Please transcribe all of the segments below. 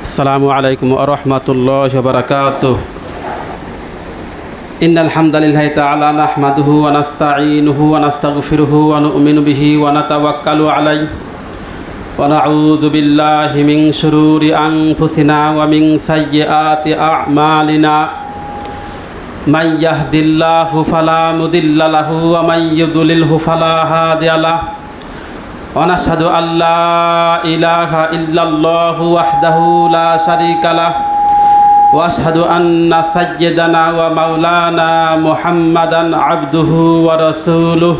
আসসালামু আলাইকুম ওয়া রাহমাতুল্লাহি ওয়া বারাকাতুহু। ইন্নাল হামদালিল্লাহি তাআলা নাহমাদুহু ওয়া নাস্তাঈনুহু ওয়া নাস্তাগফিরুহু ওয়া নু'মিনু বিহি ওয়া নাতাওয়াক্কালু আলাইহি ওয়া নাউযু বিল্লাহি মিন শুরুরি আনফুসিনা ওয়া মিন সাইয়্যাতি আ'মালিনা। মান ইয়াহদিল্লাহু ফালা মুদিল্লা লাহু ওয়া মান ইউদ্লিলহু ফালা হাদিয়া লাহু। ونشهد أن لا إله إلا الله وحده لا شريك له وأشهد أن سيدنا ومولانا محمدا عبده ورسوله.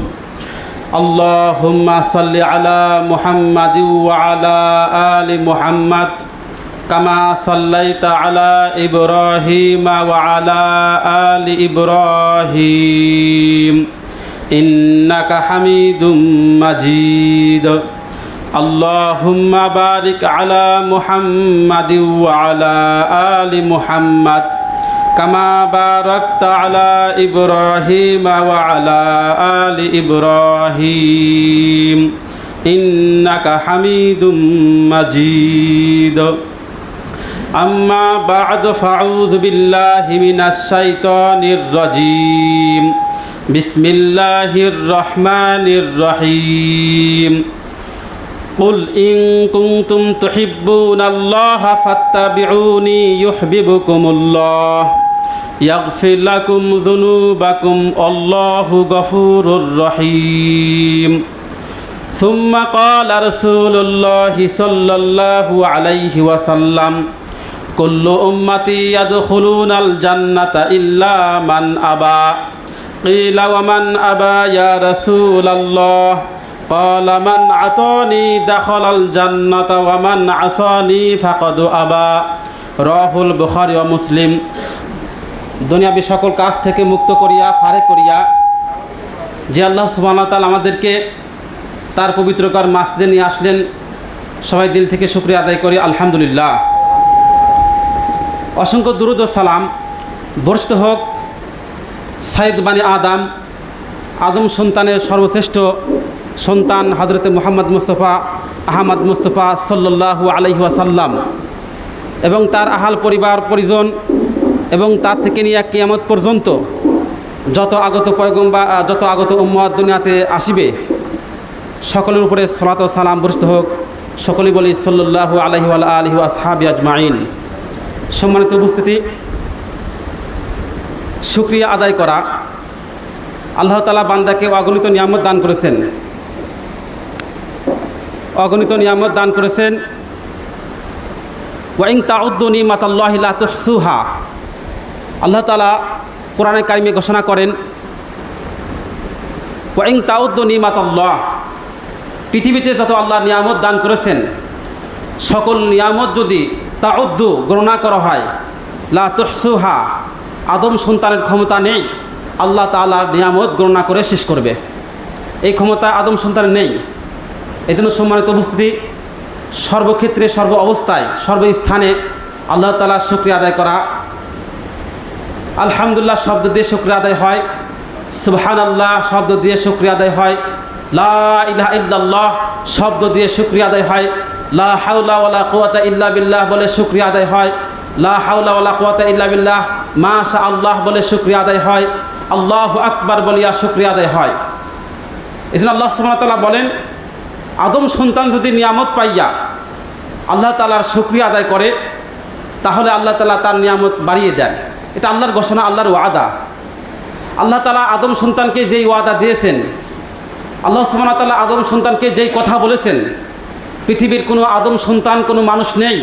اللهم صل على محمد وعلى آل محمد كما صليت على إبراهيم وعلى آل إبراهيم إنك حميد مجيد. اللهم بارك على محمد وعلى آل محمد كما باركت على إبراهيم وعلى آل إبراهيم إنك حميد مجيد. أما بعد فأعوذ بالله من الشيطان الرجيم. بسم الله الرحمن الرحيم. قل إن كنتم تحبون الله فاتبعوني يحببكم الله يغفر لكم ذنوبكم الله غفور رحيم. ثم قال رسول الله صلى الله عليه وسلم كل أمتي يدخلون الجنة إلا من أبى. قيل ومن أبى يا رسول الله؟ قال من عطاني دخل الجنة ومن عصاني فقد أبى. রাহুল বুখারী ও মুসলিম। দুনিয়াবি সকল কাজ থেকে মুক্ত করিয়া ফারেক করিয়া যে আল্লাহ সুবহানাহু ওয়া তাআলা আমাদেরকে তার পবিত্রকর মাসজিদে নিয়ে আসলেন, সবাই দিল থেকে শুকরিয়া আদায় করি আলহামদুলিল্লাহ। অসংখ্য দুরূদ ও সালাম বর্ষিত হোক সাইয়্যিদ বানি আদম সন্তানের সর্বশ্রেষ্ঠ সন্তান হযরতে মুহাম্মদ মুস্তাফা আহমদ মুস্তাফা সাল্লাল্লাহু আলাইহি ওয়াসাল্লাম এবং তার আহাল পরিবার পরিজন এবং তার থেকে নিয়ে কিয়ামত পর্যন্ত যত আগত পয়গম্বর যত আগত উম্মত দুনিয়াতে আসিবে সকলের উপরে সালাত ও সালাম বর্ষিত হোক। সকলেই বলি সাল্লাল্লাহু আলাইহি ওয়া আলিহি ওয়া আসহাবি আজমাইন। সম্মানিত উপস্থিতি, শুকরিয়া আদায় করা। আল্লাহ তাআলা বান্দাকে অগণিত নিয়ামত দান করেছেন, অগণিত নিয়ামত দান করেছেন। ওয়া ইন তাউদ্দু নিমাতাল্লাহি লা তুহসুহা। আল্লাহ তাআলা কোরআনে কারিমে ঘোষণা করেন ওয়া ইন তাউদ্দু নিমাতাল্লাহ, পৃথিবীতে যত আল্লাহ নিয়ামত দান করেছেন সকল নিয়ামত যদি তাউদ্দু গণনা করা হয়, লা তুহসুহা, আদম সন্তানের ক্ষমতা নেই আল্লাহ তাআলার নিয়ামত গণনা করে শেষ করবে। এই ক্ষমতা আদম সন্তানের নেই। এই জন্য সম্মানিত উপস্থিতি, সর্বক্ষেত্রে সর্ব অবস্থায় সর্বস্থানে আল্লাহ তাআলার শুকরিয়া আদায় করা। আলহামদুলিল্লাহ শব্দ দিয়ে শুকরিয়া আদায় হয়, সুবহানাল্লাহ শব্দ দিয়ে শুকরিয়া আদায় হয়, লা ইলাহা ইল্লাল্লাহ শব্দ দিয়ে শুকরিয়া আদায় হয়, লা হাওলা ওয়ালা কুওয়াতা ইল্লা বিল্লাহ বলে শুকরিয়া আদায় হয়, লা হাওলা ওয়ালা কুওয়াতা ইল্লা বিল্লাহ মাশা আল্লাহ বলে শুকরিয়া আদায় হয়, আল্লাহু আকবার বলিয়া শুকরিয়া আদায় হয়। এজন্য আল্লাহ সুবহানাহু ওয়া তাআলা বলেন, আদম সন্তান যদি নিয়ামত পাইয়া আল্লাহ তাআলার শুকরিয়া আদায় করে তাহলে আল্লাহ তাআলা তার নিয়ামত বাড়িয়ে দেন। এটা আল্লাহর ঘোষণা, আল্লাহর ওয়াদা। আল্লাহ তাআলা আদম সন্তানকে যেই ওয়াদা দিয়েছেন, আল্লাহ সুবহানাহু ওয়া তাআলা আদম সন্তানকে যেই কথা বলেছেন, পৃথিবীর কোনো আদম সন্তান কোনো মানুষ নেই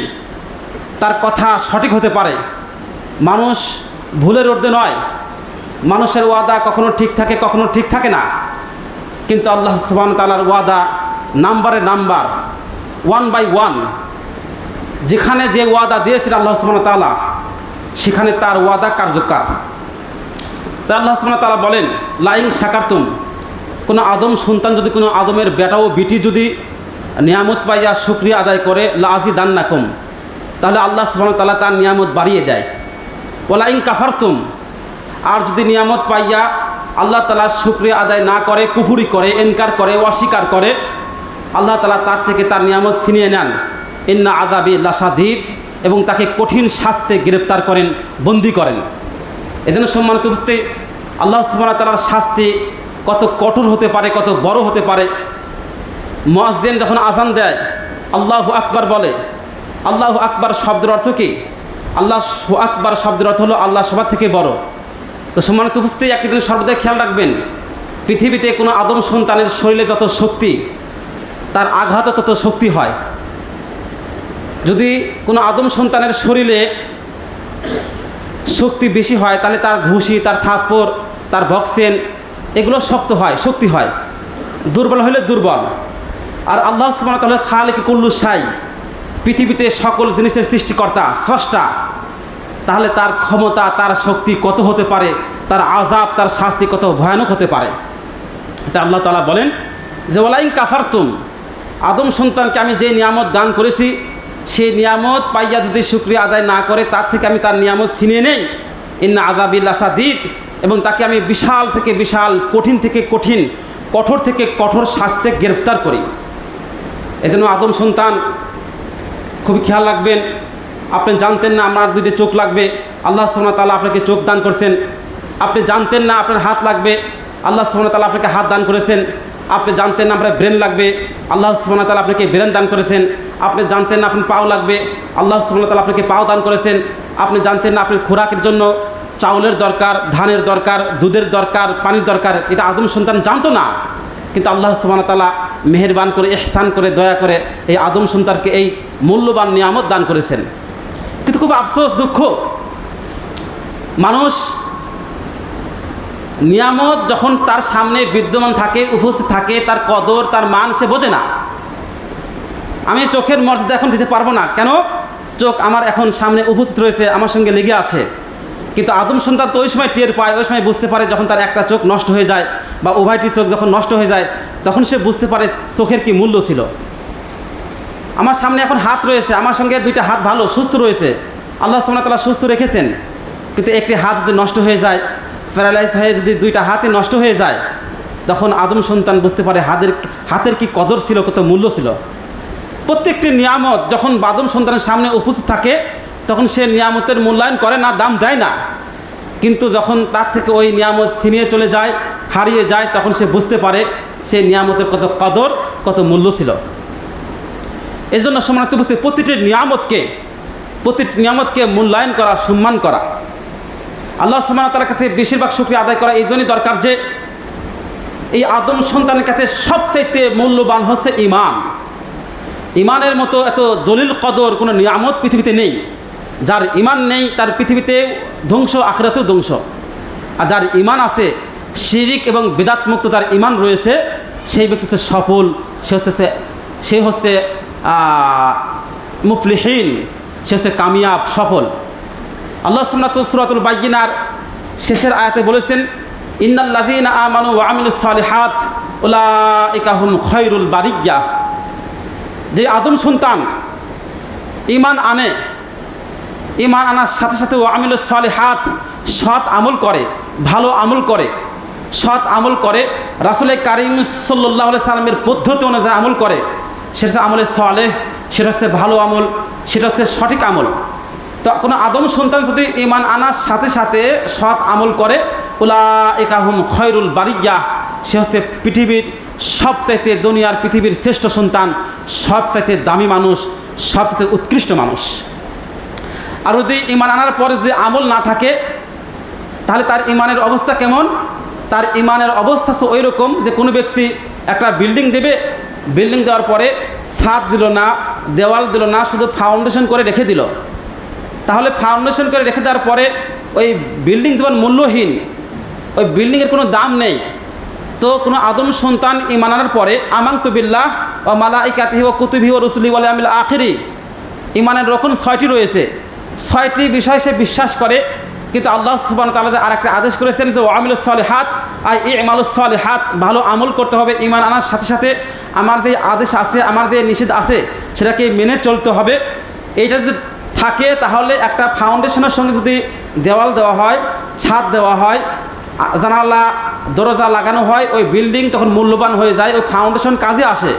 তার কথা সঠিক হতে পারে। মানুষ ভুলের ঊর্ধ্বে নয়, মানুষের ওয়াদা কখনো ঠিক থাকে কখনো ঠিক থাকে না, কিন্তু আল্লাহ সুবহানাহু ওয়া তাআলার ওয়াদা নাম্বারে নাম্বার, 1 by 1। যেখানে যে ওয়াদা দিয়েছেন আল্লাহ সুবহানাহু ওয়া তাআলা সেখানে তার ওয়াদা কার্যকর। তা আল্লাহ সুবহানাহু ওয়া তাআলা বলেন, লা ইন শাকারতুম, কোনো আদম সন্তান যদি কোনো আদমের বেটা ও বিটি যদি নিয়ামত পাইয়া শুকরিয়া আদায় করে, লা আযিদান্নাকুম, তাহলে আল্লাহ সুবহানাহু ওয়া তাআলা তার নিয়ামত বাড়িয়ে দেয়। ওয়ালা ইন কাফারতুম, আর যদি নিয়ামত পাইয়া আল্লাহ তাআলা শুকরিয়া আদায় না করে, কুফরি করে, ইনকার করে, অস্বীকার করে, আল্লাহ তাআলা তার থেকে তার নিয়ামত ছিনিয়ে নেন। ইন্না আযাবি লাশাদীদ, এবং তাকে কঠিন শাস্তিতে গ্রেফতার করেন, বন্দী করেন। এজন্য সম্মানিত উপস্থিতি, আল্লাহ সুবহানাহু ওয়া তাআলার শাস্তি কত কঠোর হতে পারে, কত বড় হতে পারে। মুয়াজ্জিন যখন আজান দেয়, আল্লাহু আকবার বলে, আল্লাহু আকবার শব্দের অর্থ কি? আল্লাহু আকবার শব্দের অর্থ হলো আল্লাহ সবার থেকে বড়। তো সম্মানিত উপস্থিতি, একটি জিনিস সর্বদাই খেয়াল রাখবেন, পৃথিবীতে কোনো আদম সন্তানের শরীরে যত শক্তি, তার আঘাতও তত শক্তি হয়। যদি কোনো আদম সন্তানের শরীরে শক্তি বেশি হয়, তাহলে তার ঘুষি, তার থাপ্পড়, তার বক্সেন, এগুলো শক্ত হয়, শক্তি হয়। দুর্বল হলে দুর্বল। আর আল্লাহ সুবহানাহু ওয়া তাআলা খালিক কুল্লু শাই, পৃথিবীতে সকল জিনিসের সৃষ্টিকর্তা, স্রষ্টা, তাহলে তার ক্ষমতা, তার শক্তি কত হতে পারে, তার আযাব, তার শাস্তি কত ভয়ানক হতে পারে। তা আল্লাহ তাআলা বলেন যে ওয়ালাইন কাফারতুম, আদম সন্তানকে আমি যে নিয়ামত দান করেছি, সেই নিয়ামত পাইয়া যদি শুকরিয়া আদায় না করে, তার থেকে আমি তার নিয়ামত ছিনিয়ে নেই, ইন্না আযাবি লাশাদীদ, এবং তাকে আমি বিশাল থেকে বিশাল, কঠিন থেকে কঠিন, কঠোর থেকে কঠোর শাস্তিতে গ্রেফতার করি। এজন্য আদম সন্তান খুবই খেয়াল রাখবেন। আপনি জানতেন না আপনার দুইটি চোখ লাগবে, আল্লাহ সুবহানাহু ওয়া তাআলা আপনাকে চোখ দান করেছেন। আপনি জানতেন না আপনার হাত লাগবে, আল্লাহ সুবহানাহু ওয়া তাআলা আপনাকে হাত দান করেছেন। আপনি জানতেন না আপনার ব্রেন লাগবে, আল্লাহ সুবহানাহু ওয়া তাআলা আপনাকে ব্রেন দান করেছেন। আপনি জানতেন না আপনার পাও লাগবে, আল্লাহ সুবহানাহু ওয়া তাআলা আপনাকে পাও দান করেছেন। আপনি জানতেন না আপনার খোরাকের জন্য চাউলের দরকার, ধানের দরকার, দুধের দরকার, পানির দরকার, এটা আদম সন্তান জানতো না। কিন্তু আল্লাহ সুবহানাহু ওয়া তাআলা মেহেরবান করে, ইহসান করে, দয়া করে এই আদম সন্তানকে এই মূল্যবান নিয়ামত দান করেছেন। কিন্তু খুব আফসোস, দুঃখ, মানুষ নিয়ামত যখন তার সামনে বিদ্যমান থাকে, উপস্থিত থাকে, তার কদর, তার মান সে বোঝে না। আমি চোখের মর্যাদা এখন দিতে পারবো না, কেন? চোখ আমার এখন সামনে উপস্থিত রয়েছে, আমার সঙ্গে লেগে আছে। কিন্তু আদম সন্তান তো ওই সময় টের পায়, ওই সময় বুঝতে পারে যখন তার একটা চোখ নষ্ট হয়ে যায় বা উভয়টি চোখ যখন নষ্ট হয়ে যায়, তখন সে বুঝতে পারে চোখের কি মূল্য ছিল। আমার সামনে এখন হাত রয়েছে, আমার সঙ্গে দুইটা হাত ভালো, সুস্থ রয়েছে, আল্লাহ সুবহানাহু ওয়া তাআলা সুস্থ রেখেছেন। কিন্তু একটি হাত যদি নষ্ট হয়ে যায়, প্যারালাইজ হয়ে যদি দুইটা হাতই নষ্ট হয়ে যায়, তখন আদম সন্তান বুঝতে পারে হাতের কি কদর ছিল, কত মূল্য ছিল। প্রত্যেকটি নিয়ামত যখন আদম সন্তানের সামনে উপস্থিত থাকে, তখন সে নিয়ামতের মূল্যায়ন করে না, দাম দেয় না। কিন্তু যখন তার থেকে ওই নিয়ামত ছিনিয়ে চলে যায়, হারিয়ে যায়, তখন সে বুঝতে পারে সে নিয়ামতের কত কদর, কত মূল্য ছিল। এই জন্য সম্মানিত উপস্থিতি, প্রতিটি নিয়ামতকে মূল্যায়ন করা, সম্মান করা, আল্লাহ সুবহানাহু ওয়া তাআলার কাছে বেশিরভাগ শুকরিয়া আদায় করা এই জন্যই দরকার যে এই আদম সন্তানের কাছে সবচাইতে মূল্যবান হচ্ছে ঈমান। ঈমানের মতো এত জলিল কদর কোনো নিয়ামত পৃথিবীতে নেই। যার ঈমান নেই তার পৃথিবীতে ধ্বংস, আখিরাতেও ধ্বংস। আর যার ঈমান আছে, শিরিক এবং বিদআত মুক্ত যার ঈমান রয়েছে, সেই ব্যক্তি হচ্ছে সফল, সে হচ্ছে মুফলিহিন, সে হচ্ছে কামিয়াব, সফল। আল্লাহ সুবহানাহু ওয়া তাআলা সূরাতুল বাইয়িনার শেষের আয়াতে বলেছেন, ইন্নাল্লাযীনা আমানু ওয়া আমিলুস সালিহাত উলাইকা হুম খায়রুল বারিয়্যা। যে আদম সন্তান ঈমান আনে, ঈমান আনার সাথে সাথে ওয়া আমিলুস সালিহাত, সৎ আমল করে, ভালো আমল করে, সৎ আমল করে, রাসূল কারীম সাল্লাল্লাহু আলাইহি সাল্লামের পদ্ধতি অনুযায়ী আমল করে, সেটা আমলে সালেহ, সেটা হচ্ছে ভালো আমল, সেটা হচ্ছে সঠিক আমল। তো কোনো আদম সন্তান যদি ঈমান আনার সাথে সাথে সৎ আমল করে, উলাইকা হুম খায়রুল বারিয়্যা, সে হচ্ছে পৃথিবীর সবচাইতে, দুনিয়ার পৃথিবীর শ্রেষ্ঠ সন্তান, সবচাইতে দামি মানুষ, সবচাইতে উৎকৃষ্ট মানুষ। আর যদি ঈমান আনার পরে যদি আমল না থাকে, তাহলে তার ঈমানের অবস্থা কেমন? তার ঈমানের অবস্থা ওই রকম যে কোনো ব্যক্তি একটা বিল্ডিং দেবে, বিল্ডিং দেওয়ার পরে ছাদ দিল না, দেওয়াল দিল না, শুধু ফাউন্ডেশন করে রেখে দিল। তাহলে ফাউন্ডেশন করে রেখে দেওয়ার পরে ওই বিল্ডিং যেমন মূল্যহীন, ওই বিল্ডিংয়ের কোনো দাম নেই। তো কোনো আদম সন্তান ঈমান আনার পরে আমানতু বিল্লাহ ওয়া মালাইকাতিহি ওয়া কুতুবিহি ওয়া রুসুলিহি ওয়াল ইয়াউমিল আখির, ঈমানের রকম 6টি রয়েছে, 6টি বিষয় সে বিশ্বাস করে। কিন্তু আল্লাহ সুবহানাহু ওয়া তাআলা আরেকটা আদেশ করেছেন যে ওয়া আমিলুস সালিহাত, আর ইমালুস সালিহাত, ভালো আমল করতে হবে। ঈমান আনার সাথে সাথে আমার যে আদেশ আছে, আমার যে নিষেধ আছে, সেটাকে মেনে চলতে হবে। এইটা যদি থাকে, তাহলে একটা ফাউন্ডেশনের সঙ্গে যদি দেওয়াল দেওয়া হয়, ছাদ দেওয়া হয়, জানালা দরজা লাগানো হয়, ওই বিল্ডিং তখন মূল্যবান হয়ে যায়, ওই ফাউন্ডেশন কাজে আসে।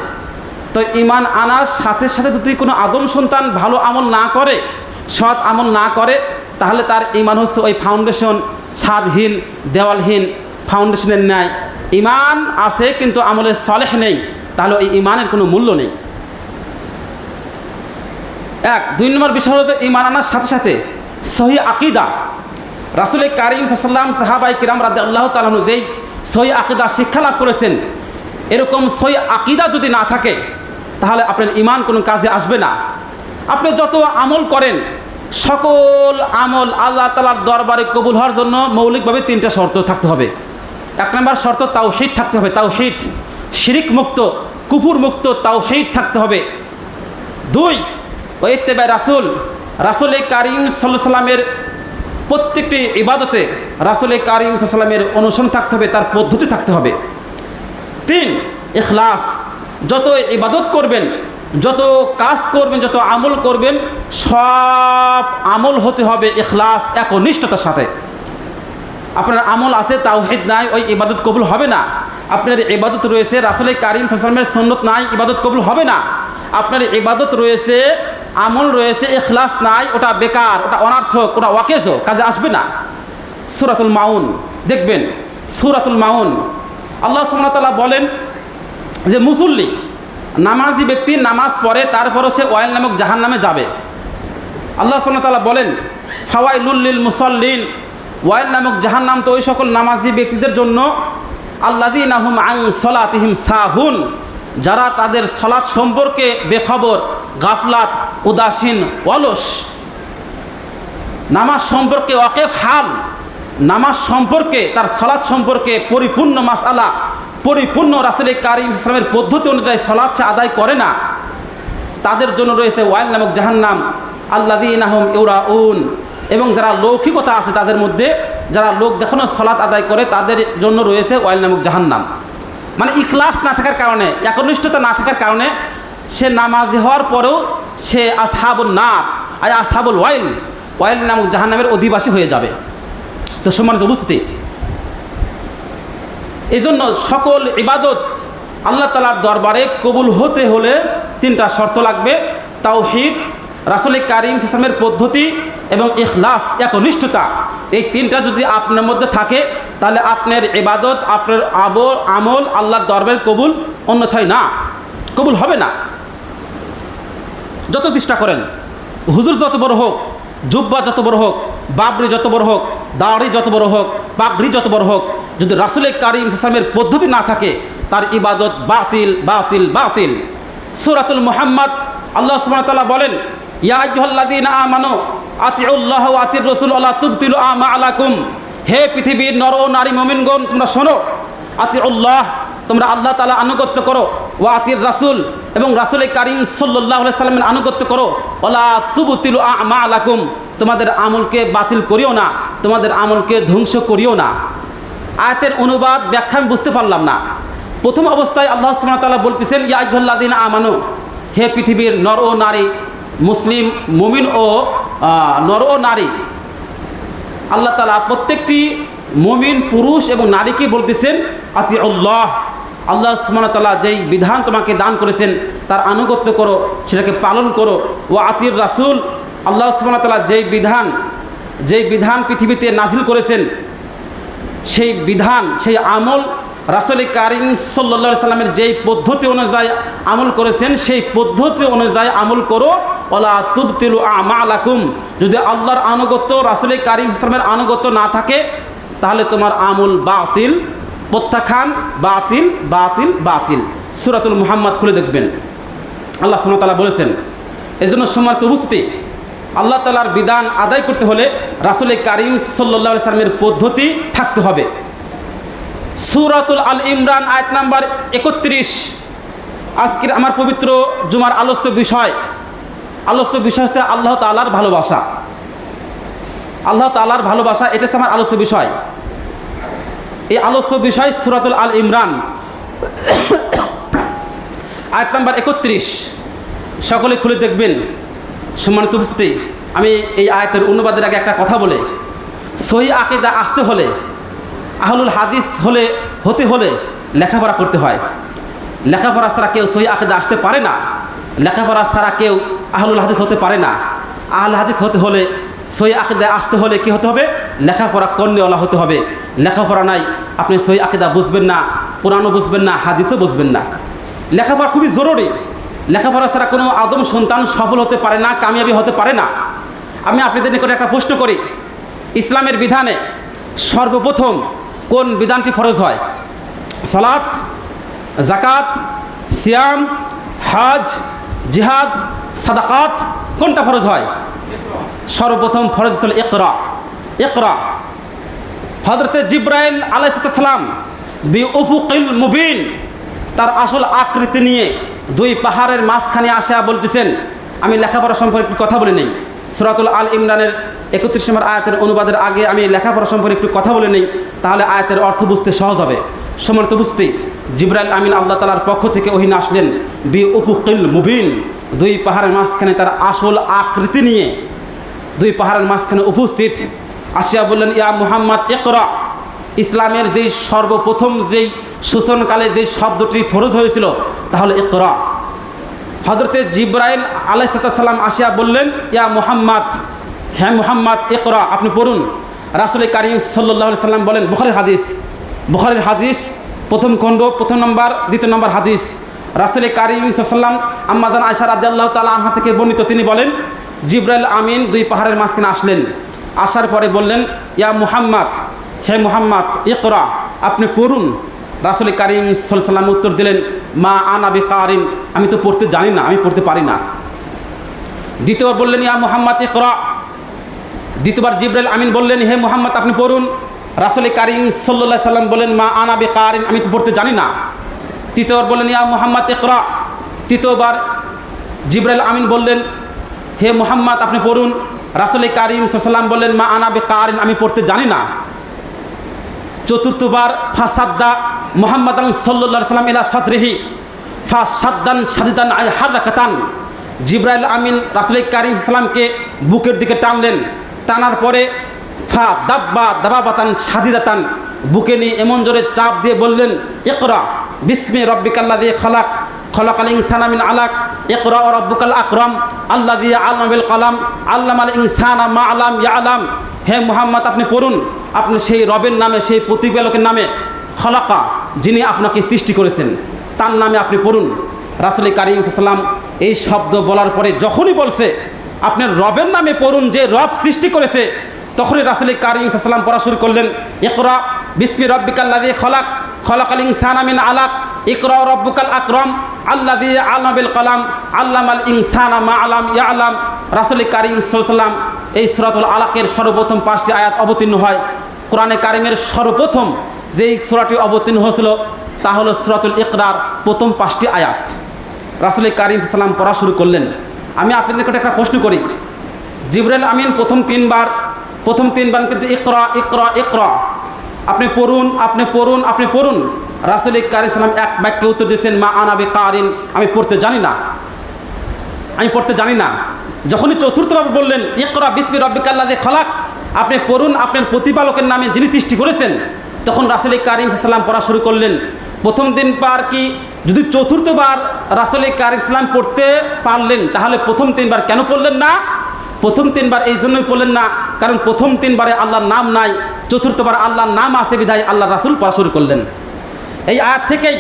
তো ঈমান আনার সাথে সাথে যদি কোনো আদম সন্তান ভালো আমল না করে, সৎ আমল না করে তাহলে তার ঈমান হচ্ছে ওই ফাউন্ডেশন ছাদহীন দেওয়ালহীন ফাউন্ডেশনের ন্যায়। ঈমান আছে কিন্তু আমলের সলেহ নেই, তাহলে ওই ঈমানের কোনো মূল্য নেই। দুই নম্বর বিষয় হলো ঈমান আনার সাথে সাথে সহি আকীদা। রাসূল কারীম সাল্লাল্লাহু আলাইহি ওয়াসাল্লাম সাহাবায়ে কিরাম রাদিয়াল্লাহু তাআলা আনহু যেই সহি আকীদা শিক্ষা লাভ করেছেন, এরকম সহি আকীদা যদি না থাকে তাহলে আপনার ঈমান কোনো কাজে আসবে না। আপনি যত আমল করেন সকল আমল আল্লাহ তাআলার দরবারে কবুল হওয়ার জন্য মৌলিকভাবে 3টা শর্ত থাকতে হবে। 1 নম্বর শর্ত তাওহীদ থাকতে হবে, তাওহীদ, শিরিক মুক্ত কুফর মুক্ত তাওহীদ থাকতে হবে। 2 ইত্তেবা রাসূল, রাসূল কারীম সাল্লাল্লাহু আলাইহি ওয়াসাল্লামের প্রত্যেকটি ইবাদতে রাসূল কারীম সাল্লাল্লাহু আলাইহি ওয়াসাল্লামের অনুসরণ থাকতে হবে, তার পদ্ধতি থাকতে হবে। 3 ইখলাস, যত ইবাদত করবেন, যত কাজ করবেন, যত আমল করবেন, সব আমল হতে হবে ইখলাস, একনিষ্ঠতার সাথে। আপনার আমল আছে তাওহীদ নাই, ওই ইবাদত কবুল হবে না। আপনার ইবাদত রয়েছে রাসূল কারীম সাল্লাল্লাহু আলাইহি ওয়াসাল্লামের সুন্নাত নাই, ইবাদত কবুল হবে না। আপনার ইবাদত রয়েছে, আমল রয়েছে, ইখলাস নাই, ওটা বেকার, ওটা অনার্থক, ওটা ওয়াকেজ, কাজে আসবে না। সূরাতুল মাউন দেখবেন, সূরাতুল মাউন আল্লাহ সুবহানাহু ওয়া তাআলা বলেন যে মুসল্লি নামাজি ব্যক্তি নামাজ পড়ে তারপরও সে ওয়াইল নামক জাহান্নামে যাবে। আল্লাহ সুবহানাহু ওয়া তাআলা বলেন ফাওয়াইলুল লিল মুসাল্লিন, ওয়াইল নামক জাহান্নাম তো ওই সকল নামাজি ব্যক্তিদের জন্য আল্লাযীনা হুম আন সলাতিহিম সাহুন, যারা তাদের সালাত সম্পর্কে বেখবর, গাফলাত, উদাসীন, অলস। নামাজ সম্পর্কে ওয়াকিফ হাল, নামাজ সম্পর্কে তার সালাত সম্পর্কে পরিপূর্ণ মাসআলা, পরিপূর্ণ রাসূল কারীম সাল্লাল্লাহু আলাইহি ওয়াসাল্লামের পদ্ধতি অনুযায়ী সালাত সে আদায় করে না, তাদের জন্য রয়েছে ওয়াইল নামক জাহান্নাম। আল্লাযীনা হুম ইউরাউন, এবং যারা লৌকিকতা আছে তাদের মধ্যে, যারা লোক দেখানো সালাত আদায় করে, তাদের জন্য রয়েছে ওয়াইল নামক জাহান্নাম। মানে ইখলাস না থাকার কারণে, একনিষ্ঠতা না থাকার কারণে সে নামাজি হওয়ার পরেও সে আসহাবুন নার, আসহাবুল ওয়াইল, ওয়াইল নামক জাহান্নামের অধিবাসী হয়ে যাবে। তো সম্মানিত উপস্থিতি, এই জন্য সকল ইবাদত আল্লাহ তাআলার দরবারে কবুল হতে হলে 3টা শর্ত লাগবে: তাওহীদ, রাসূল কারীম সাল্লাল্লাহু আলাইহি ওয়াসাল্লামের পদ্ধতি এবং ইখলাস, একনিষ্ঠতা। এই 3টা যদি আপনার মধ্যে থাকে তাহলে আপনার ইবাদত, আপনার আমল আল্লাহর দরবারে কবুল, অন্যথায় না, কবুল হবে না। যত চেষ্টা করেন, হুজুর যত বড় হোক, জুব্বা যত বড় হোক, বাবরি যত বড় হোক, দাড়ি যত বড় হোক, পাগড়ি যত বড় হোক, যদি রাসূল কারীম সাল্লাল্লাহু আলাইহি ওয়াসাল্লামের পদ্ধতি না থাকে তার ইবাদত বাতিল, বাতিল, বাতিল। সূরাতুল মুহাম্মদ আল্লাহ সুবহানাহু ওয়া তাআলা বলেন ইয়া আইয়ুহাল্লাযীনা আমানু আতিউল্লাহ ওয়া আতির রাসূল ওয়া লা তুবতিলু আমালাকুম, হে পৃথিবীর নর ও নারী মুমিনগণ তোমরা শোনো, আতিউল্লাহ তোমরা আল্লাহ তাআলা আনুগত্য করো, ওয়া আতির রাসূল এবং রাসূল কারীম সাল্লাল্লাহু আলাইহি ওয়াসাল্লামের আনুগত্য করো, ওয়া লা তুবতিলু আমালাকুম, তোমাদের আমলকে বাতিল করিও না, তোমাদের আমলকে ধ্বংস করিও না। আয়াতের অনুবাদ ব্যাখ্যা আমি বুঝতে পারলাম না। প্রথম অবস্থায় আল্লাহ সুবহানাহু ওয়া তাআলা বলতেছেন ইয়া আইয়ুহাল্লাযীনা আমানু, হে পৃথিবীর নর ও নারী, মুসলিম মুমিন ও নর ও নারী, আল্লাহ তাআলা প্রত্যেকটি মুমিন পুরুষ এবং নারীকে বলতেছেন আতিউল্লাহ, আল্লাহ সুবহানাহু ওয়া তাআলা যেই বিধান তোমাকে দান করেছেন তার আনুগত্য করো, সেটাকে পালন করো। ও আতির রাসূল, আল্লাহ সুবহানাহু ওয়া তাআলা যেই বিধান পৃথিবীতে নাজিল করেছেন, সেই বিধান, সেই আমল রাসূল কারীম সাল্লাল্লাহু আলাইহি ওয়াসাল্লামের যেই পদ্ধতি অনুযায়ী আমল করেছেন সেই পদ্ধতি অনুযায়ী আমল করো। ওয়ালা তুবতিলু আমালাকুম, যদি আল্লাহর আনুগত্য, রাসূল কারীম সাল্লাল্লাহু আলাইহি ওয়াসাল্লামের আনুগত্য না থাকে তাহলে তোমার আমল বাতিল, প্রত্যাখ্যান, বাতিল, বাতিল, বাতিল। সূরাতুল মুহাম্মদ খুলে দেখবেন, আল্লাহ সুবহানাহু ওয়া তাআলা বলেছেন। এজন্য সম্মানিত উপস্থিতি, আল্লাহ তাআলার বিধান আদায় করতে হলে রাসূল কারীম সাল্লাল্লাহু আলাইহি ওয়াসাল্লামের পদ্ধতি থাকতে হবে। সূরাতুল আল ইমরান আয়াত নাম্বার 31, আজকের আমার পবিত্র জুমার আলোচ্য বিষয় হচ্ছে আল্লাহ তাআলার ভালোবাসা। আল্লাহ তাআলার ভালোবাসা, এটা হচ্ছে আমার আলোচ্য বিষয়। এই আলোচ্য বিষয় সূরাতুল আল ইমরান আয়াত নাম্বার 31, সকলে খুলে দেখবেন। সম্মানিত উপস্থিতি, আমি এই আয়াতের অনুবাদের আগে একটা কথা বলে, সহি আকীদা আসতে হলে, আহলুল হাদিস হতে হলে লেখাপড়া করতে হয়। লেখাপড়া ছাড়া কেউ সহি আকীদা আসতে পারে না, লেখাপড়া ছাড়া কেউ আহলুল হাদিস হতে পারে না। আহলে হাদিস হতে হলে, সহি আকীদায় আসতে হলে কি হতে হবে? লেখাপড়া কর্নেওয়ালা হতে হবে। লেখাপড়া নাই, আপনি সহি আকীদা বুঝবেন না, কোরআনও বুঝবেন না, হাদিসও বুঝবেন না। লেখাপড়া খুবই জরুরি। লেখাপড়া ছাড়া কোনো আদম সন্তান সফল হতে পারে না, কামিয়াবি হতে পারে না। আমি আপনাদের নিকটে একটা প্রশ্ন করি, ইসলামের বিধানে সর্বপ্রথম কোন বিধানটি ফরজ হয়? সালাত, যাকাত, সিয়াম, হজ, জিহাদ, সাদাকাত, কোনটা ফরজ হয়? সর্বপ্রথম ফরজ হল ইকরা। ইকরা। হযরতে জিবরাইল আলাইহিস সালাম বিউফুকিল মুবিন, তার আসল আকৃতি নিয়ে দুই পাহাড়ের মাঝখানে আসা বলতেছেন, আমি লেখাপড়া সম্পর্কে একটু কথা বলে নেই। সূরাতুল আল ইমরানের 31 নম্বর আয়াতের অনুবাদের আগে আমি লেখাপড়া সম্পর্কে একটু কথা বলে নেই, তাহলে আয়াতের অর্থ বুঝতে সহজ হবে। সম্মানিত বুঝতে, জিবরাইল আমিন আল্লাহ তাআলার পক্ষ থেকে ওহী নিয়ে আসলেন বিউফুকিল মুবিন, দুই পাহাড়ের মাঝখানে তার আসল আকৃতি নিয়ে দুই পাহাড়ের মাঝখানে উপস্থিত আসিয়া বললেন, ইয়া মুহাম্মদ ইকরা। ইসলামের যেই সর্বপ্রথম যেই সূচনকালে যে শব্দটি ফরজ হয়েছিল তাহলে ইকরা। হযরতে জিবরাইল আলাইহিস সালাম আসিয়া বললেন, ইয়া মুহাম্মদ, হ্যাঁ মুহাম্মদ ইকরা, আপনি পড়ুন। রাসূল কারীম সাল্লাল্লাহু আলাইহি সাল্লাম বলেন, বুখারীর হাদিস প্রথম খণ্ড 1 নম্বর 2 নম্বর হাদিস, রাসূল কারীম সাল্লাল্লাহু আম্মা জান আয়েশা রাদিয়াল্লাহু তাআলা আনহা থেকে বর্ণিত, তিনি বলেন, জিবরাইল আমিন দুই পাহাড়ের মাঝখানে আসলেন। আসার পরে বললেন, ইয়া মুহাম্মদ, হে মুহাম্মদ ইকরা, আপনি পড়ুন। রাসূল কারীম সাল্লাল্লাহু আলাইহি সাল্লাম উত্তর দিলেন, মা আনা বিকারিন, আমি তো পড়তে জানি না, আমি পড়তে পারি না। দ্বিতীয়বার বললেন, ইয়া মুহাম্মদ ইকরা। দ্বিতীয়বার জিবরাইল আমিন বললেন, হে মুহাম্মদ আপনি পড়ুন। রাসূল কারীম সাল্লাল্লাহু আলাইহি সাল্লাম বললেন, মা আনা বিকারিন, আমি তো পড়তে জানি না। তৃতীয়বার বললেন, ইয়া মুহাম্মদ ইকরা। তৃতীয়বার জিবরাইল আমিন বললেন, হে মুহাম্মদ আপনি পড়ুন। রাসূল কারীম সাল্লাল্লাহু আলাইহি সাল্লাম বললেন, মা আনা বিকারিন, আমি পড়তে জানি না। চতুর্থবার ফাসাদ্দা মুহাম্মাদান সাল্লাল্লাহু আলাইহি সাল্লাম ইলা সাদরিহি ফাসাদ্দান শাদীদান আই হারাকাতান। জিবরাইল আমিন রাসূল কারীম সাল্লামকে বুকের দিকে টানলেন, টানার পরে ফা দাব্বা দাবাবাতান শাদীদাতান, বুকে নিয়ে এমন জোরে চাপ দিয়ে বললেন, ইকরা বিসমি রাব্বিকাল্লাযী খালাক, খলাকাল ইনসানা মিন আলাক, ইকরা ওয়া রাব্বুকাল আকরাম আল্লাযী আল্লামা বিল কলম আল্লামাল ইনসানা মা লাম ইয়ালাম। হে মুহাম্মদ আপনি পড়ুন, আপনি সেই রবের নামে, সেই প্রতিপালকের নামে, খলাকা, যিনি আপনাকে সৃষ্টি করেছেন, তার নামে আপনি পড়ুন। রাসূল কারীম সাল্লাল্লাহু আলাইহি ওয়াসাল্লাম এই শব্দ বলার পরে যখনই বলছে আপনার রবের নামে পড়ুন, যে রব সৃষ্টি করেছে, তখনই রাসূল কারীম সাল্লাল্লাহু আলাইহি ওয়াসাল্লাম পড়া শুরু করলেন, ইকরা বিসমি রাব্বিকাল্লাযী খালাক, খলাকাল ইনসানা মিন আলাক, ইকরা ওয়া রাব্বুকাল আকরাম আল্লাযী আল্লামা বিল কলম আল্লামাল ইনসানা মা লাম ইয়ালাম। রাসূল কারীম সাল্লাল্লাহু আলাইহি ওয়াসাল্লাম এই সূরাতুল আলাকের সর্বপ্রথম 5টি আয়াত অবতীর্ণ হয়। কোরআনে কারিমের সর্বপ্রথম যেই সূরাটি অবতীর্ণ হয়েছিল তা হলো সূরাতুল ইকরার প্রথম 5টি আয়াত। রাসূল কারীম সাল্লাল্লাহু আলাইহি ওয়াসাল্লাম পড়া শুরু করলেন। আমি আপনাদের কাছে একটা প্রশ্ন করি, জিবরাইল আমিন প্রথম তিনবার কিন্তু ইকরা ইকরা ইকরা, আপনি পড়ুন, আপনি পড়ুন, আপনি পড়ুন। রাসূল কারীম সাল্লাল্লাহু আলাইহি ওয়াসাল্লাম এক বাক্যে উত্তর দিয়েছেন, মা আনা বিকারিন, আমি পড়তে জানি না, আমি পড়তে জানি না। যখনই চতুর্থবার বললেন, ইকরা বিসমি রাব্বিকাল্লাযী খালাক, আপনি পড়ুন আপনার প্রতিপালকের নামে যিনি সৃষ্টি করেছেন, তখন রাসূল কারীম সাল্লাল্লাহু আলাইহি ওয়াসাল্লাম পড়া শুরু করলেন। প্রথম দিন পার কি যদি চতুর্থবার রাসূল কারীম সাল্লাল্লাহু আলাইহি ওয়াসাল্লাম পড়তে পারলেন, তাহলে প্রথম তিনবার কেন পড়লেন না? প্রথম তিনবার এই জন্যই পড়লেন না, কারণ প্রথম তিনবারে আল্লাহর নাম নাই, চতুর্থবার আল্লাহর নাম আছে বিধায় আল্লাহ রাসূল পড়া শুরু করলেন। এই আয়াত থেকেই,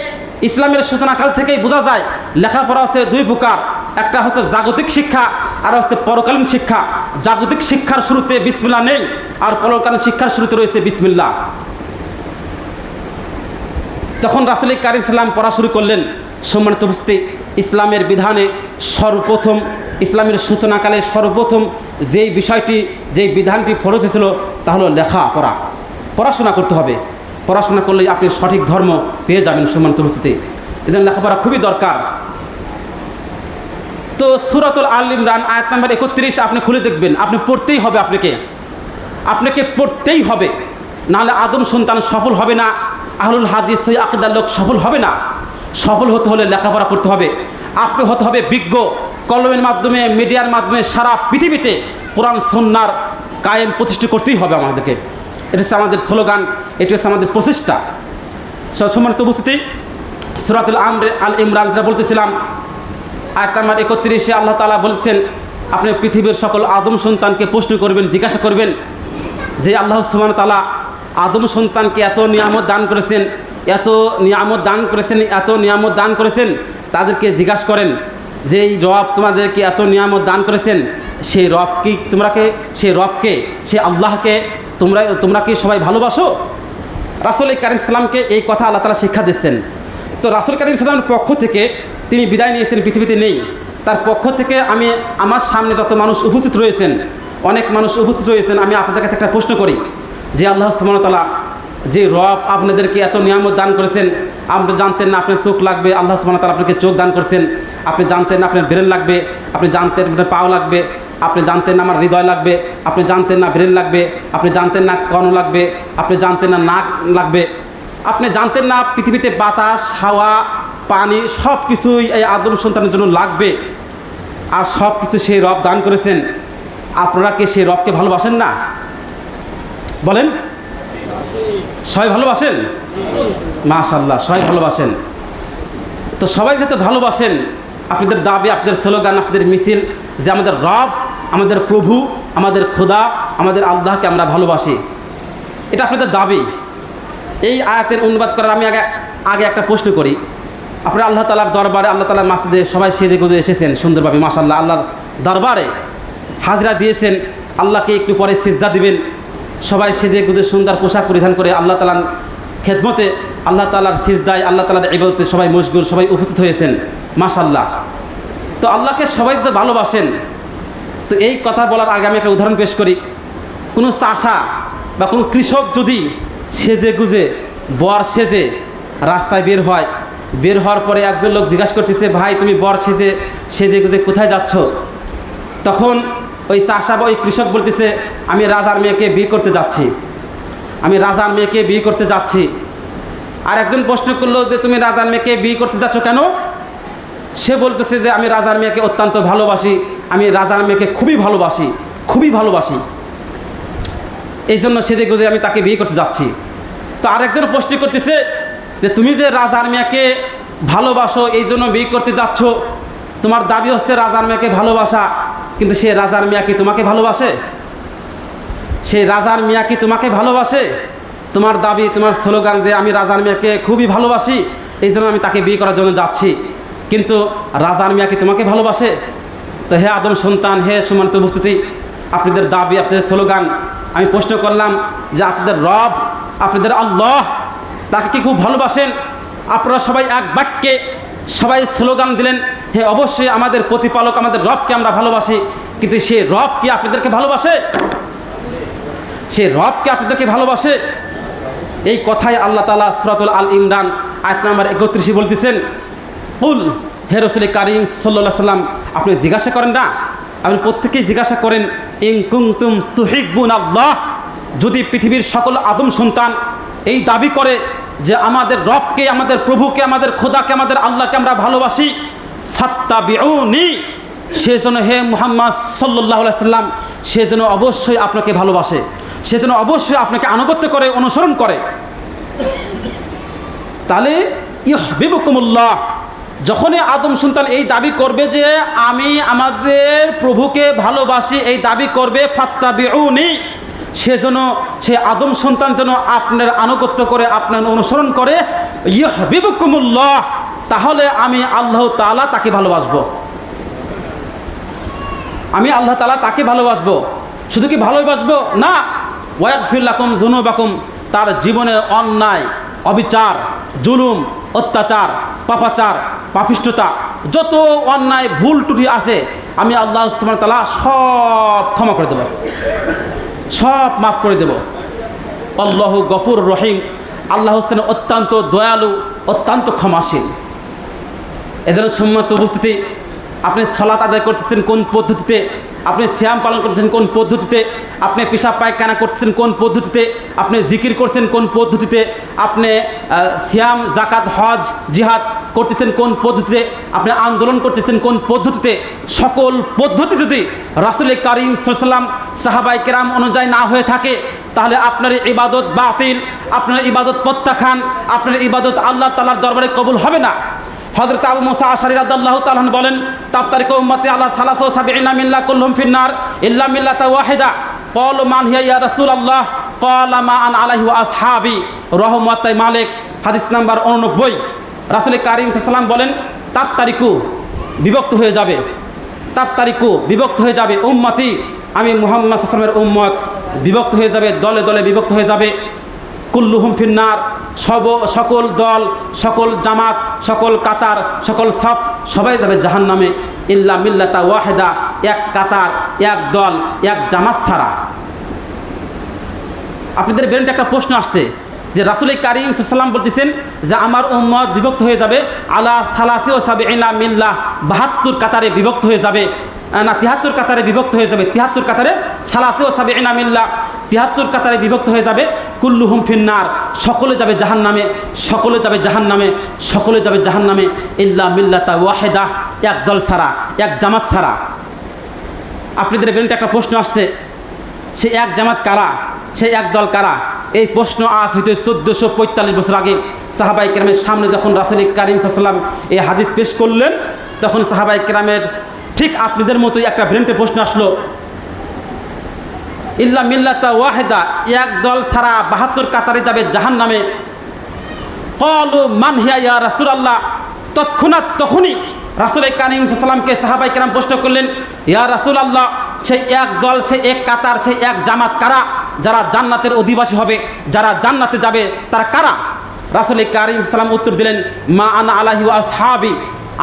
ইসলামের সূচনাকাল থেকেই বোঝা যায় লেখাপড়া হচ্ছে দুই প্রকার, একটা হচ্ছে জাগতিক শিক্ষা আর হচ্ছে পরকালীন শিক্ষা। জাগতিক শিক্ষার শুরুতে বিসমিল্লাহ নেই, আর পরকালীন শিক্ষার শুরুতে রয়েছে বিসমিল্লাহ। তখন রাসূল কারীম সাল্লাল্লাহু আলাইহি ওয়াসাল্লাম পড়া শুরু করলেন। সম্মানিত উপস্থিতি, ইসলামের বিধানে সর্বপ্রথম, ইসলামের সূচনাকালে সর্বপ্রথম যেই বিষয়টি, যেই বিধানটি ফরজ হয়েছিল তা হলো লেখাপড়া। পড়াশোনা করতে হবে, পড়াশোনা করলেই আপনি সঠিক ধর্ম পেয়ে যাবেন। সম্মানিত উপস্থিতি, এজন্য লেখাপড়া খুবই দরকার। তো সূরাতুল আল ইমরান আয়াত নাম্বার 31 আপনি খুলে দেখবেন, আপনি পড়তেই হবে, আপনাকে পড়তেই হবে, নাহলে আদম সন্তান সফল হবে না, আহলুল হাদিস সহি আকীদার লোক সফল হবে না। সফল হতে হলে লেখাপড়া করতে হবে, আপনি হতে হবে বিজ্ঞ। কলমের মাধ্যমে, মিডিয়ার মাধ্যমে সারা পৃথিবীতে কোরআন সুন্নাহর কায়েম প্রতিষ্ঠা করতেই হবে আমাদেরকে। এটা হচ্ছে আমাদের স্লোগান, এটা হচ্ছে আমাদের প্রচেষ্টা। সম্মানিত উপস্থিতি, সূরাতুল আল ইমরান যেটা বলতেছিলাম, আয়াত নাম্বার 31 আল্লাহ তাআলা বলছেন, আপনি পৃথিবীর সকল আদম সন্তানকে প্রশ্ন করবেন, জিজ্ঞাসা করবেন যে আল্লাহ সুবহানাহু ওয়া তাআলা আদম সন্তানকে এত নিয়ামত দান করেছেন, এত নিয়ামত দান করেছেন, এত নিয়ামত দান করেছেন, তাদেরকে জিজ্ঞাসা করেন যে এই রব তোমাদেরকে এত নিয়ামত দান করেছেন, সেই রব কি সেই রবকে, সেই আল্লাহকে তোমরা কি সবাই ভালোবাসো? রাসূল কারীম সাল্লামকে এই কথা আল্লাহ তাআলা শিক্ষা দিচ্ছেন। তো রাসূল কারীম সাল্লামের পক্ষ থেকে তিনি বিদায় নিয়েছেন, পৃথিবীতে নেই। তার পক্ষ থেকে আমি আমার সামনে যত মানুষ উপস্থিত রয়েছেন, অনেক মানুষ উপস্থিত রয়েছেন, আমি আপনাদের কাছে একটা প্রশ্ন করি যে আল্লাহ সুবহানাহু ওয়া তাআলা যে রব আপনাদেরকে এত নিয়ামত দান করেছেন, আপনি জানতেন না আপনার চোখ লাগবে, আল্লাহ সুবহানাহু ওয়া তাআলা আপনাকে চোখ দান করেছেন। আপনি জানতেন না আপনার ব্রেন লাগবে, আপনি জানতেন আপনার পাও লাগবে, আপনি জানতেন না আমার হৃদয় লাগবে, আপনি জানতেন না ব্রেন লাগবে, আপনি জানতেন না কর্ণ লাগবে, আপনি জানতেন না নাক লাগবে, আপনি জানতেন না পৃথিবীতে বাতাস, হাওয়া, পানি সব কিছুই এই আদম সন্তানের জন্য লাগবে, আর সব কিছু সেই রব দান করেছেন। আপনারা কি সেই রবকে ভালোবাসেন না? বলেন, সবাই ভালোবাসেন? মাশাআল্লাহ, সবাই ভালোবাসেন। তো সবাই যাতে ভালোবাসেন, আপনাদের দাবি, আপনাদের স্লোগান, আপনাদের মিছিল যে আমাদের রব, আমাদের প্রভু, আমাদের খোদা, আমাদের আল্লাহকে আমরা ভালোবাসি, এটা আপনাদের দাবি। এই আয়াতের অনুবাদ করার আমি আগে একটা প্রশ্ন করি। আপনারা আল্লাহ তাআলার দরবারে, আল্লাহ তাআলার মাসজিদে সবাই সেজে গুজে এসেছেন সুন্দরভাবে, মাশাআল্লাহ, আল্লাহর দরবারে হাজরা দিয়েছেন, আল্লাহকে একটু পরে সিজদা দিবেন, সবাই সেজে গুজে সুন্দর পোশাক পরিধান করে আল্লাহ তাআলার খেদমতে, আল্লাহ তাআলার সিজদায়, আল্লাহ তাআলার ইবাদতে সবাই মশগুল, সবাই উপস্থিত হয়েছেন, মাশাআল্লাহ। তো আল্লাহকে সবাই তো ভালোবাসেন। তো এই কথা বলার আগে আমি একটা উদাহরণ পেশ করি। কোনো চাষা বা কোনো কৃষক যদি সেজে গুজে বর সেজে রাস্তায় বের হওয়ার পরে একজন লোক জিজ্ঞাসা করতেছে, ভাই তুমি বর সেজে গুজে কোথায় যাচ্ছ? তখন ওই চাষা বা ওই কৃষক বলতেছে, আমি রাজার মেয়েকে বিয়ে করতে যাচ্ছি, আমি রাজার মেয়েকে বিয়ে করতে যাচ্ছি। আর একজন প্রশ্ন করলো যে তুমি রাজার মেয়েকে বিয়ে করতে যাচ্ছ কেন? সে বলতেছে যে আমি রাজার মেয়েকে অত্যন্ত ভালোবাসি, আমি রাজার মেয়েকে খুবই ভালোবাসি, এই জন্য সেজে গুজে আমি তাকে বিয়ে করতে যাচ্ছি। তো আরেকজন প্রশ্ন করতেছে যে তুমি যে রাজার মেয়েকে ভালোবাসো, এই জন্য বিয়ে করতে যাচ্ছ, তোমার দাবি হচ্ছে রাজার মেয়েকে ভালোবাসা, কিন্তু সে রাজার মেয়ে কি তোমাকে ভালোবাসে? সেই রাজার মেয়ে কি তোমাকে ভালোবাসে? তোমার দাবি, তোমার স্লোগান যে আমি রাজার মেয়েকে খুবই ভালোবাসি, এই জন্য আমি তাকে বিয়ে করার জন্য যাচ্ছি, কিন্তু রাজার মেয়ে কি তোমাকে ভালোবাসে? তো হে আদম সন্তান, হে সম্মানিত উপস্থিতি, আপনাদের দাবি, আপনাদের স্লোগান, আমি প্রশ্ন করলাম যে আপনাদের রব, আপনাদের আল্লাহ, তাকে কি খুব ভালোবাসেন? আপনারা সবাই এক বাক্যে সবাই স্লোগান দিলেন, হ্যাঁ অবশ্যই আমাদের প্রতিপালক, আমাদের রবকে আমরা ভালোবাসি, কিন্তু সে রব কি আপনাদেরকে ভালোবাসে? সে রব কি আপনাদেরকে ভালোবাসে? এই কথাই আল্লাহ তাআলা সূরাতুল আল ইমরান আয়াত নাম্বার ৩১ বলতেছেন, কুল, হে রাসূল কারীম সাল্লাল্লাহু আলাইহি সাল্লাম, আপনি জিজ্ঞাসা করেন না, আপনি প্রত্যেকেই জিজ্ঞাসা করেন, ইন কুনতুম তুহিব্বুনাল্লাহ, যদি পৃথিবীর সকল আদম সন্তান এই দাবি করে যে আমাদের রবকে, আমাদের প্রভুকে, আমাদের খোদাকে, আমাদের আল্লাহকে আমরা ভালোবাসি, ফাত্তাবিউনি, সেজন্য হে মুহাম্মদ সাল্লাল্লাহু আলাইহি সাল্লাম, সেজন্য অবশ্যই আপনাকে ভালোবাসে, সেজন্য অবশ্যই আপনাকে আনুগত্য করে, অনুসরণ করে। তাহলে ইউহিব্বুকুমুল্লাহ, যখনই আদম সন্তান এই দাবি করবে যে আমি আমাদের প্রভুকে ভালোবাসি, এই দাবি করবে, ফাত্তাবিউনি, সেজন্য সে আদম সন্তান যেন আপনার আনুগত্য করে, আপনার অনুসরণ করে, ইউহিব্বুকুমুল্লাহ, তাহলে আমি আল্লাহ তাআলা তাকে ভালোবাসবো, আমি আল্লাহ তাআলা তাকে ভালোবাসবো। শুধু কি ভালোবাসবো না, ওয়াগফির লাকুম যুনুবাকুম, তার জীবনে অন্যায়, অবিচার, জুলুম, অত্যাচার, পাপাচার, পাপিষ্ঠতা, যত অন্যায় ভুল ত্রুটি আছে, আমি আল্লাহ সুবহানাহু ওয়া তাআলা সব ক্ষমা করে দেব, সব মাফ করে দেব। আল্লাহু গফুর রহিম, আল্লাহ হচ্ছেন অত্যন্ত দয়ালু, অত্যন্ত ক্ষমাশীল। এদের সম্মানিত উপস্থিতি, আপনি সালাত আদায় করতেছেন কোন পদ্ধতিতে, আপনি সিয়াম পালন করতেছেন কোন পদ্ধতিতে, আপনি পেশাব পায়খানা করতেছেন কোন পদ্ধতিতে, আপনি জিকির করছেন কোন পদ্ধতিতে, আপনি সিয়াম, জাকাত, হজ, জিহাদ করতেছেন কোন পদ্ধতিতে, আপনি আন্দোলন করতেছেন কোন পদ্ধতিতে, সকল পদ্ধতি যদি রাসূল কারীম সাল্লাল্লাহু আলাইহি ওয়াসাল্লাম, সাহাবায়ে কেরাম অনুযায়ী না হয়ে থাকে, তাহলে আপনার ইবাদত বাতিল, আপনার ইবাদত প্রত্যাখ্যান, আপনার ইবাদত আল্লাহ তাআলার দরবারে কবুল হবে না। হযরত আবু মুসা আশআরী রাদিয়াল্লাহু তাআলা আনহু বলেন, তাফতারিকু উম্মতি আলা 73 মিল্লাহ কুল্লুহুম ফিন্নার ইল্লা মিল্লাতা ওয়াহিদা। ক্বালু মান হিয়া ইয়া রাসূলুল্লাহ? ক্বালা মা আনা আলাইহি ওয়া আসহাবি। রাহু মুওয়াত্তা মালিক, হাদিস নাম্বার 89। রাসূল কারীম সাল্লাল্লাহু আলাইহি ওয়াসাল্লাম বলেন, তাফতারিকু বিভক্ত হয়ে যাবে, তাফতারিকু বিভক্ত হয়ে যাবে উম্মতি, আমি মুহাম্মদ সাল্লাল্লাহু আলাইহি ওয়াসাল্লামের উম্মত বিভক্ত হয়ে যাবে, দলে দলে বিভক্ত হয়ে যাবে। কুল্লুহুম ফিন্নার, সকল দল, সকল জামাত, সকল কাতার, সকল সাফ সবাই যাবে জাহান্নামে, ইল্লা মিল্লাতা ওয়াহিদা, এক কাতার, এক দল, এক জামাত ছাড়া। আপনাদের ব্রেনটা একটা প্রশ্ন আসছে যে রাসূল কারীম সাল্লাল্লাহু আলাইহি ওয়াসাল্লাম বলতেছেন যে আমার উম্মত বিভক্ত হয়ে যাবে আলা 73 মিল্লাহ, 72 কাতারে বিভক্ত হয়ে যাবে, না 73 কাতারে বিভক্ত হয়ে যাবে, 73 কাতারে 73 মিল্লাহ, 73 কাতারে বিভক্ত হয়ে যাবে। কুল্লুহুম ফিন্নার, সকলে যাবে জাহান্নামে, সকলে যাবে জাহান্নামে, সকলে যাবে জাহান্নামে, ইল্লা মিল্লাতা ওয়াহিদা, এক দল ছাড়া, এক জামাত ছাড়া। আপনাদের ব্রেনটা একটা প্রশ্ন আসছে, সে এক জামাত কারা, সে এক দল কারা? এই প্রশ্ন আজ হইতে 1445 বছর আগে সাহাবায়ে কেরামের সামনে যখন রাসূল কারীম সাল্লাল্লাহু আলাইহি ওয়াসাল্লাম এই হাদিস পেশ করলেন, তখন সাহাবায়ে কেরামের ঠিক আপনাদের মতোই একটা ব্রেনটে প্রশ্ন আসলো, ইল্লা মিল্লাতা ওয়াহিদা, এক দল ছাড়া 72 কাতারে যাবে জাহান্নামে। ক্বালু মান হিয়া ইয়া রাসূলুল্লাহ? তৎক্ষণাৎ তখনই রাসূল কারীম সাল্লাল্লাহু আলাইহি ওয়াসাল্লামকে সাহাবায়ে কেরাম প্রশ্ন করলেন, ইয়া রাসূলুল্লাহ, সেই এক দল, সেই এক কাতার, সেই এক জামাত কারা? যারা জান্নাতের অধিবাসী হবে, যারা জান্নাতে যাবে, তারা কারা? রাসূল কারীম সাল্লাল্লাহু আলাইহি ওয়াসাল্লাম উত্তর দিলেন, মা আনা আলাইহি ওয়া আসহাবি,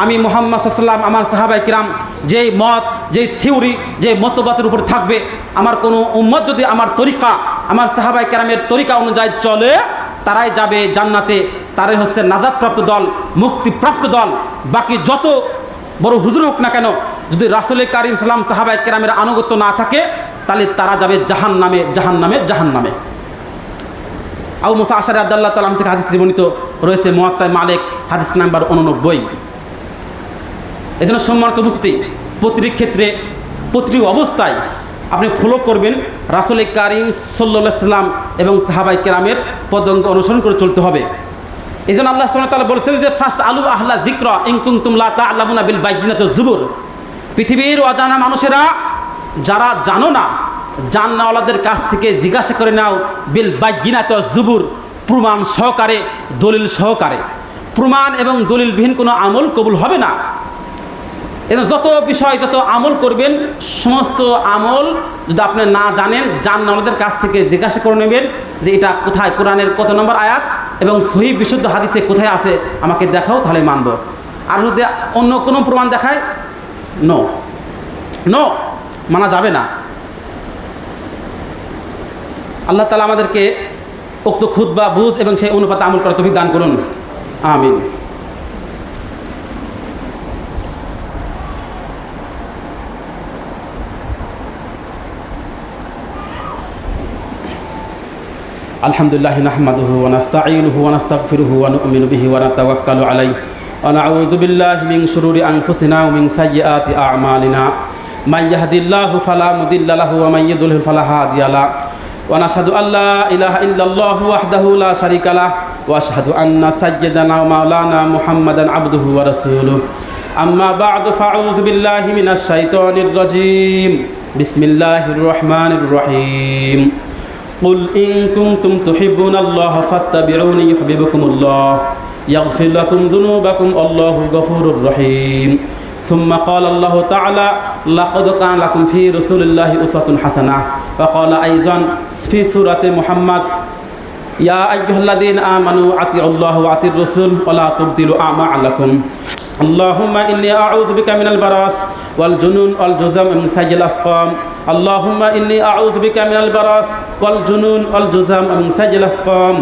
আমি মুহাম্মদ সাল্লাল্লাহু আলাইহি ওয়াসাল্লাম, আমার সাহাবায়ে কিরাম যেই মত, যেই থিওরি, যে মতবাদের উপর থাকবে, আমার কোনো উম্মত যদি আমার তরিকা, আমার সাহাবায়ে কেরামের তরিকা অনুযায়ী চলে, তারাই যাবে জান্নাতে, তারাই হচ্ছে নাজাতপ্রাপ্ত দল, মুক্তিপ্রাপ্ত দল। বাকি যত বড় হুজুর হোক না কেন, যদি রাসূল কারীম সাল্লাল্লাহু আলাইহি ওয়াসাল্লাম সাহাবায়ে কেরামের আনুগত্য না থাকে, তাহলে তারা যাবে জাহান্নামে, জাহান্নামে, জাহান্নামে। আবু মুসা আশআরী রাদিয়াল্লাহু তাআলা থেকে হাদিস বর্ণিত রয়েছে মুওয়াত্তা মালিক, হাদিস নাম্বার 89। এই জন্য সম্মানিত উপস্থিতি, প্রতিটি ক্ষেত্রে, প্রতিটি অবস্থায় আপনি ফলো করবেন রাসূল কারীম সাল্লাল্লাহু আলাইহি ওয়াসাল্লাম এবং সাহাবায়ে কেরামের পদাঙ্ক অনুসরণ করে চলতে হবে। এই জন্য আল্লাহ সুবহানাহু ওয়া তাআলা বলেছেন যে ফাসআলু আহলা যিকরা ইন কুনতুম লা তা'লামুনা বিল বাইয়িনাতি ওয়াজ জুবুর। পৃথিবীর অজানা মানুষেরা, যারা জানো না, জান্নাওয়ালাদের কাছ থেকে জিজ্ঞাসা করে নাও, বিল বাইয়িনাতি ওয়াজ জুবুর, প্রমাণ সহকারে, দলিল সহকারে। প্রমাণ এবং দলিলবিহীন কোনো আমল কবুল হবে না। এবং যত বিষয়, যত আমল করবেন, সমস্ত আমল যদি আপনি না জানেন, জান্নাওয়ালাদের কাছ থেকে জিজ্ঞাসা করে নেবেন যে এটা কোথায়, কোরআনের কত নম্বর আয়াত এবং সহিহ বিশুদ্ধ হাদিসে কোথায় আছে, আমাকে দেখাও, তাহলে মানব। আর যদি অন্য কোনো প্রমাণ দেখায়, নো নো, মানা যাবে না। আল্লাহ তাআলা আমাদেরকে উক্ত খুতবা বুঝ এবং সেই অনুপাতে আমল করার তৌফিক দান করুন, আমিন। আলহামদুলিল্লাহ নাহমাদুহু ওয়া নাস্তাঈনুহু ওয়া নাস্তাগফিরুহু ওয়া নু'মিনু বিহি ওয়া নাতাওয়াক্কালু আলাইহি ওয়া নাউযু বিল্লাহি মিন শুরুরি আনফুসিনা ওয়া মিন সাইয়্যাতি আ'মালিনা। মান ইয়াহদিল্লাহু ফালা মুদিল্লা লাহু ওয়া মান ইউদ্লিল ফালা হাদিয়া লাহু। ওয়া নাশহাদু আল্লা ইলাহা ইল্লাল্লাহু ওয়াহদাহু লা শারীকা লাহু ওয়া আশহাদু আন্না সাইয়্যিদানা ওয়া মাওলানা মুহাম্মাদান আবদুহু ওয়া রাসূলুহু। আম্মা বা'দু ফাআউযু বিল্লাহি মিনাশ শাইতানির রাজীম। বিসমিল্লাহির রহমানির রহিম। قل إن كنتم تحبون الله فاتبعوني يحببكم الله يغفر لكم ذنوبكم الله غفور رحيم. ثم قال الله تعالى لقد كان لكم في رسول الله أسوة حسنة. وقال أيضا في سورة محمد يا أيها الذين آمنوا أطيعوا الله وأطيعوا الرسول ولا تبطلوا أعمالكم. اللهم إني أعوذ بك من البراس والجنون والجزام من سيء الأسقام. اللهم إني أعوذ بك من البراس والجنون والجزام من سيء الأسقام.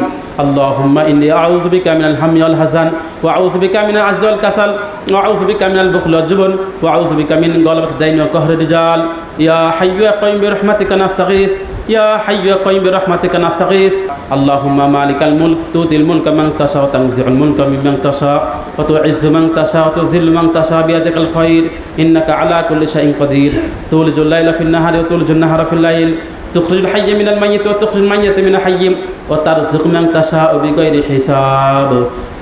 اللهم إني أعوذ بك من الهم والحزن وأعوذ بك من العجز والكسل وأعوذ بك من البخل والجبن وأعوذ بك من غلبة الدين وقهر الرجال. يا حي يا قيوم برحمتك نستغيث. يا حي يا قيوم برحمتك نستغيث. اللهم مالك الملك تؤتي الملك من تشاء وتنزع الملك ممن تشاء وتعز من تشاء وتذل من تشاء بيدك الخير إنك على كل شيء قدير. تولج الليل في النهار وتولج النهار في الليل তুখরিজুল হাইয়্য মিনাল মাইয়্যিত ওয়া তুখরিজুল মাইয়্যিতা মিনাল হাইয়্য ওয়া তারযুকু মান তাশাউ বিগাইরি হিসাব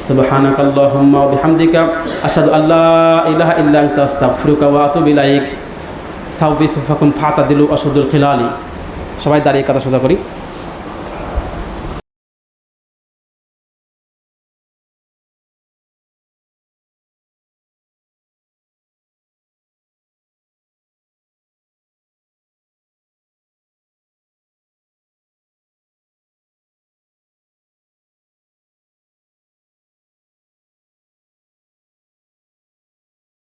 সুবহানাকাল্লাহুম্মা ওয়া বিহামদিকা আশহাদু আল্লা ইলাহা ইল্লা আনতা আস্তাগফিরুকা ওয়া আতুবু ইলাইক সাউফি সুফাকুম ফাতাদিলু আশুদুল খিলালি। সবাই দাঁড়িয়ে কথা সোজা করি।